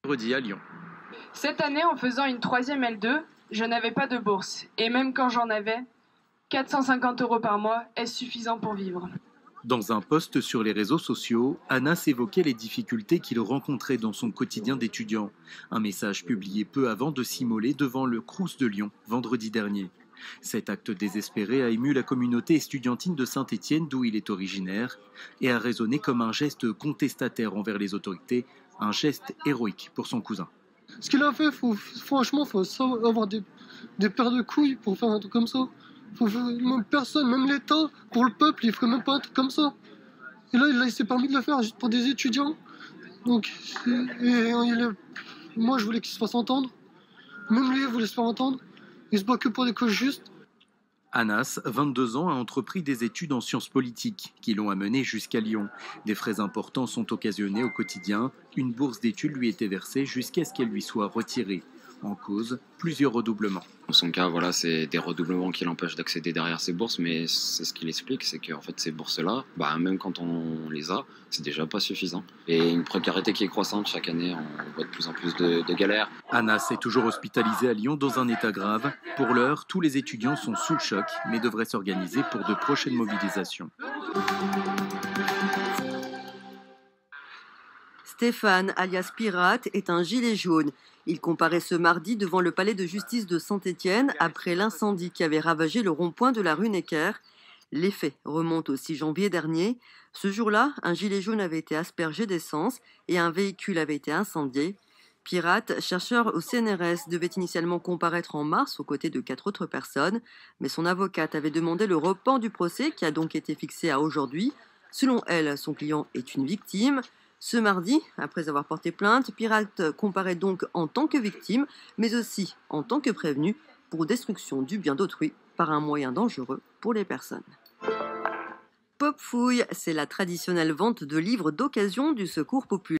vendredi à Lyon. Cette année, en faisant une troisième L2, je n'avais pas de bourse. Et même quand j'en avais, 450 € par mois, est-ce suffisant pour vivre? Dans un post sur les réseaux sociaux, Anas évoquait les difficultés qu'il rencontrait dans son quotidien d'étudiant. Un message publié peu avant de s'immoler devant le Crous de Lyon, vendredi dernier. Cet acte désespéré a ému la communauté estudiantine de Saint-Étienne, d'où il est originaire, et a résonné comme un geste contestataire envers les autorités, un geste héroïque pour son cousin. Ce qu'il a fait, franchement, il faut avoir des paires de couilles pour faire un truc comme ça. Même personne, même l'État, pour le peuple, il ferait même pas un truc comme ça. Et là, il s'est permis de le faire juste pour des étudiants. Donc, moi, je voulais qu'il se fasse entendre. Même lui, il voulait se faire entendre. Il se bat que pour des causes justes. Anas, 22 ans, a entrepris des études en sciences politiques qui l'ont amené jusqu'à Lyon. Des frais importants sont occasionnés au quotidien. Une bourse d'études lui était versée jusqu'à ce qu'elle lui soit retirée. En cause, plusieurs redoublements. Dans son cas, voilà, c'est des redoublements qui l'empêchent d'accéder derrière ces bourses, mais c'est ce qu'il explique, c'est qu'en fait ces bourses-là, même quand on les a, c'est déjà pas suffisant. Et une précarité qui est croissante, chaque année, on voit de plus en plus de galères. Anas est toujours hospitalisé à Lyon dans un état grave. Pour l'heure, tous les étudiants sont sous le choc, mais devraient s'organiser pour de prochaines mobilisations. Stéphane, alias Pirate, est un gilet jaune. Il comparaît ce mardi devant le palais de justice de Saint-Étienne après l'incendie qui avait ravagé le rond-point de la rue Necker. Les faits remontent au 6 janvier dernier. Ce jour-là, un gilet jaune avait été aspergé d'essence et un véhicule avait été incendié. Pirate, chercheur au CNRS, devait initialement comparaître en mars aux côtés de 4 autres personnes, mais son avocate avait demandé le report du procès qui a donc été fixé à aujourd'hui. Selon elle, son client est une victime. Ce mardi, après avoir porté plainte, Pirate comparaît donc en tant que victime, mais aussi en tant que prévenu pour destruction du bien d'autrui par un moyen dangereux pour les personnes. Pop Fouille, c'est la traditionnelle vente de livres d'occasion du Secours populaire.